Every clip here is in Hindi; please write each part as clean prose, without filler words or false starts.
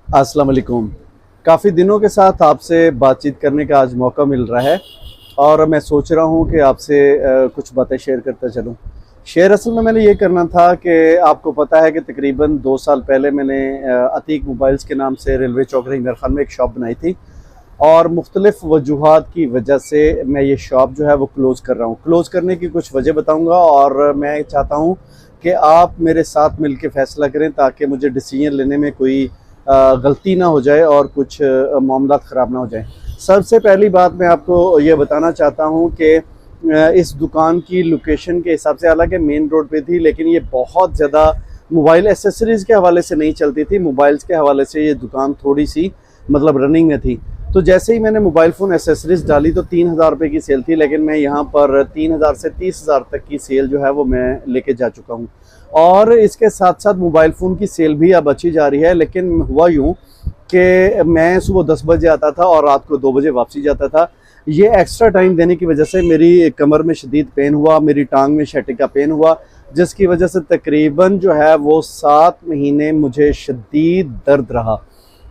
अस्सलाम वालेकुम। काफ़ी दिनों के साथ आपसे बातचीत करने का आज मौका मिल रहा है और मैं सोच रहा हूँ कि आपसे कुछ बातें शेयर करता चलूँ। शेयर असल में मैंने ये करना था कि आपको पता है कि तकरीबन 2 साल पहले मैंने अतीक मोबाइल्स के नाम से रेलवे चौक रिंगर खान में एक शॉप बनाई थी और मुख्तलिफ़ वजूहात की वजह से मैं ये शॉप जो है वो क्लोज़ कर रहा हूँ। क्लोज़ करने की कुछ वजह बताऊँगा और मैं चाहता हूँ कि आप मेरे साथ मिल के फ़ैसला करें ताकि मुझे डिसीजन लेने में कोई गलती ना हो जाए और कुछ मामलात ख़राब ना हो जाए। सबसे पहली बात मैं आपको ये बताना चाहता हूँ कि इस दुकान की लोकेशन के हिसाब से, हालांकि मेन रोड पे थी, लेकिन ये बहुत ज़्यादा मोबाइल एसेसरीज़ के हवाले से नहीं चलती थी। मोबाइल्स के हवाले से ये दुकान थोड़ी सी मतलब रनिंग में थी। तो जैसे ही मैंने मोबाइल फ़ोन एसेसरीज़ डाली तो 3,000 रुपये की सेल थी, लेकिन मैं यहाँ पर 3,000 से 30,000 तक की सेल जो है वो मैं लेके जा चुका हूँ। और इसके साथ साथ मोबाइल फ़ोन की सेल भी अब अच्छी जा रही है, लेकिन हुआ यूँ कि मैं सुबह 10 बजे आता था और रात को 2 बजे वापसी जाता था। ये एक्स्ट्रा टाइम देने की वजह से मेरी कमर में शदीद पेन हुआ, मेरी टांग में शटिका पेन हुआ, जिसकी वजह से तकरीबन जो है वो 7 महीने मुझे शदीद दर्द रहा।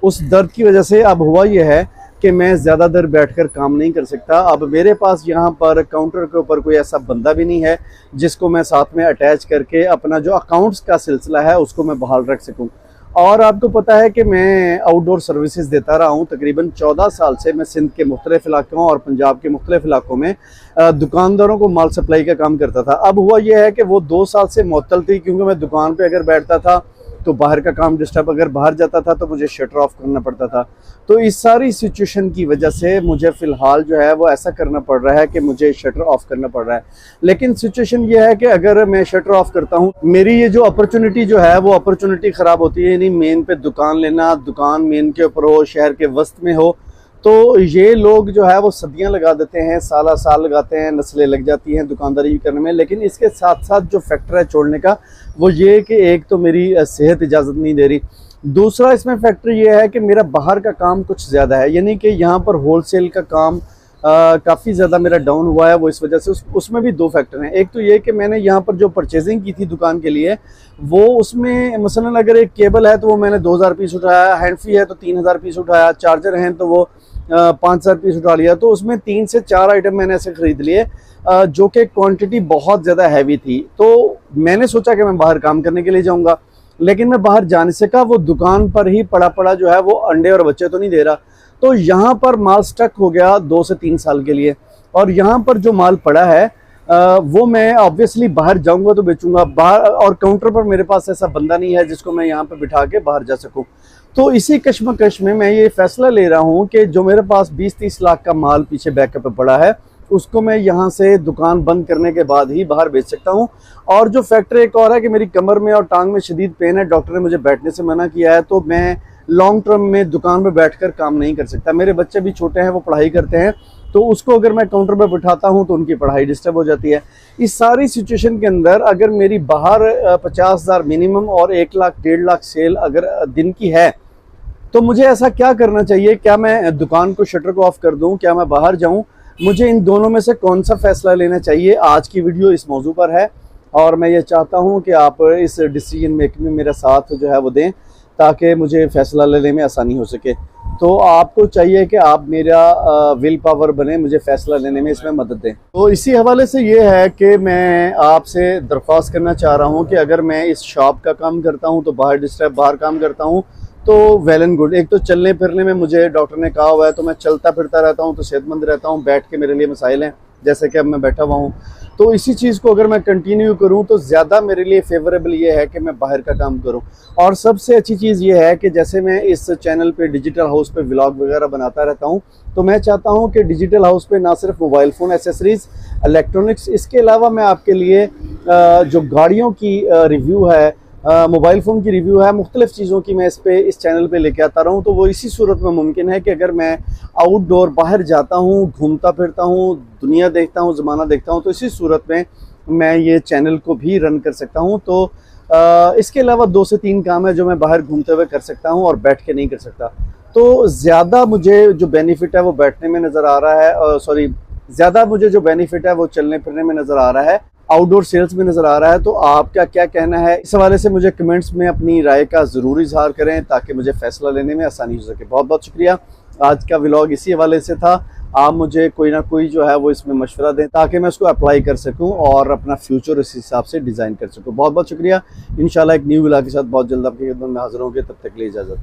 उस दर्द की वजह से अब हुआ ये है कि मैं ज़्यादा देर बैठकर काम नहीं कर सकता। अब मेरे पास यहाँ पर काउंटर के ऊपर कोई ऐसा बंदा भी नहीं है जिसको मैं साथ में अटैच करके अपना जो अकाउंट्स का सिलसिला है उसको मैं बहाल रख सकूँ। और आपको पता है कि मैं आउटडोर सर्विसेज देता रहा हूँ। तकरीबन 14 साल से मैं सिंध के मुख्तलिफ इलाकों और पंजाब के मुख्तलिफ इलाकों में दुकानदारों को माल सप्लाई का काम करता था। अब हुआ यह है कि वो 2 साल से मुअत्तल थी, क्योंकि मैं दुकान पे अगर बैठता था तो बाहर का काम डिस्टर्ब, अगर बाहर जाता था तो मुझे शटर ऑफ करना पड़ता था। तो इस सारी सिचुएशन की वजह से मुझे फ़िलहाल जो है वो ऐसा करना पड़ रहा है कि मुझे शटर ऑफ करना पड़ रहा है। लेकिन सिचुएशन ये है कि अगर मैं शटर ऑफ करता हूँ, मेरी ये जो अपॉर्चुनिटी जो है वो अपॉर्चुनिटी ख़राब होती है। यानी मेन पे दुकान लेना, दुकान मेन के ऊपर हो, शहर के वस्त में हो, तो ये लोग जो है वो सदियां लगा देते हैं, साला साल लगाते हैं, नस्लें लग जाती हैं दुकानदारी करने में। लेकिन इसके साथ साथ जो फैक्टर है छोड़ने का, वो ये कि एक तो मेरी सेहत इजाज़त नहीं दे रही, दूसरा इसमें फैक्टर ये है कि मेरा बाहर का काम कुछ ज़्यादा है। यानी कि यहाँ पर होलसेल का काम काफ़ी ज़्यादा मेरा डाउन हुआ है। वो इस वजह से उसमें भी 2 फैक्टर हैं। एक तो ये कि मैंने यहाँ पर जो परचेजिंग की थी दुकान के लिए, वो उसमें मसलन अगर एक केबल है तो वो मैंने 2,000 पीस उठाया, हैंड फ्री है तो 3,000 पीस उठाया, चार्जर हैं तो वो 5,000 पीस उठा लिया। तो उसमें 3 से 4 आइटम मैंने ऐसे ख़रीद लिए जो कि क्वांटिटी बहुत ज़्यादा हैवी थी। तो मैंने सोचा कि मैं बाहर काम करने के लिए जाऊँगा, लेकिन मैं बाहर जा नहीं सका। वो दुकान पर ही पड़ा जो है वो अंडे और बच्चे तो नहीं दे रहा। तो यहाँ पर माल स्टक हो गया 2 से 3 साल के लिए। और यहाँ पर जो माल पड़ा है वो मैं ऑब्वियसली बाहर जाऊँगा तो बेचूँगा बाहर, और काउंटर पर मेरे पास ऐसा बंदा नहीं है जिसको मैं यहाँ पर बिठा के बाहर जा सकूँ। तो इसी कश्मकश में मैं ये फैसला ले रहा हूँ कि जो मेरे पास 20-30 लाख का माल पीछे बैकअप पे पड़ा है, उसको मैं यहाँ से दुकान बंद करने के बाद ही बाहर बेच सकता हूँ। और जो फैक्टर एक और है कि मेरी कमर में और टांग में शदीद पेन है, डॉक्टर ने मुझे बैठने से मना किया है, तो मैं लॉन्ग टर्म में दुकान में बैठकर काम नहीं कर सकता। मेरे बच्चे भी छोटे हैं, वो पढ़ाई करते हैं, तो उसको अगर मैं काउंटर पर बिठाता हूँ तो उनकी पढ़ाई डिस्टर्ब हो जाती है। इस सारी सिचुएशन के अंदर अगर मेरी बाहर 50,000 मिनिमम और 1 लाख 1.5 लाख सेल अगर दिन की है, तो मुझे ऐसा क्या करना चाहिए? क्या मैं दुकान को, शटर को ऑफ कर दूं? क्या मैं बाहर जाऊं? मुझे इन दोनों में से कौन सा फैसला लेना चाहिए? आज की वीडियो इस मौजू पर है और मैं ये चाहता हूं कि आप इस डिसीजन मेकिंग में मेरा साथ जो है वो दें, ताकि मुझे फैसला लेने में आसानी हो सके। तो आपको चाहिए कि आप मेरा विल पावर बने, मुझे फैसला लेने में इसमें मदद दें। तो इसी हवाले से ये है कि मैं आपसे दरख्वास्त करना चाह रहा हूँ कि अगर मैं इस शॉप का काम करता हूँ तो बाहर काम करता हूँ तो वेल एंड गुड। एक तो चलने फिरने में मुझे डॉक्टर ने कहा हुआ है, तो मैं चलता फिरता रहता हूँ तो सेहतमंद रहता हूँ। बैठ के मेरे लिए मसाइल हैं, जैसे कि अब मैं बैठा हुआ हूँ। तो इसी चीज़ को अगर मैं कंटिन्यू करूँ तो ज़्यादा मेरे लिए फेवरेबल ये है कि मैं बाहर का काम करूँ। और सबसे अच्छी चीज़ ये है कि जैसे मैं इस चैनल पे डिजिटल हाउस पे व्लॉग वगैरह बनाता रहता हूँ, तो मैं चाहता हूँ कि डिजिटल हाउस पे ना सिर्फ मोबाइल फ़ोन एसेसरीज़, इलेक्ट्रॉनिक्स, इसके अलावा मैं आपके लिए जो गाड़ियों की रिव्यू है, मोबाइल फ़ोन की रिव्यू है, मुख्तलिफ़ चीज़ों की मैं इस चैनल पे लेके आता रहूँ। तो वो इसी सूरत में मुमकिन है कि अगर मैं आउटडोर बाहर जाता हूँ, घूमता फिरता हूँ, दुनिया देखता हूँ, ज़माना देखता हूँ, तो इसी सूरत में मैं ये चैनल को भी रन कर सकता हूँ। तो इसके अलावा 2 से 3 काम है जो मैं बाहर घूमते हुए कर सकता हूँ और बैठ के नहीं कर सकता। तो ज़्यादा मुझे जो बेनिफिट है वो बैठने में नज़र आ रहा है, ज़्यादा मुझे जो बेनिफिट है वो चलने फिरने में नज़र आ रहा है। आउटडोर सेल्स में नज़र आ रहा है। तो आपका क्या कहना है इस हवाले से मुझे कमेंट्स में अपनी राय का ज़रूर इजहार करें ताकि मुझे फ़ैसला लेने में आसानी हो सके। बहुत बहुत शुक्रिया। आज का व्लॉग इसी हवाले से था। आप मुझे कोई ना कोई जो है वो इसमें मशवरा दें ताकि मैं उसको अप्लाई कर सकूं और अपना फ्यूचर इस हिसाब से डिज़ाइन कर सकूं। बहुत बहुत शुक्रिया। इंशाल्लाह एक न्यू व्लॉग के साथ बहुत जल्द आपकी खिदमत में हाजिर होंगे। तब तक के लिए इजाज़त।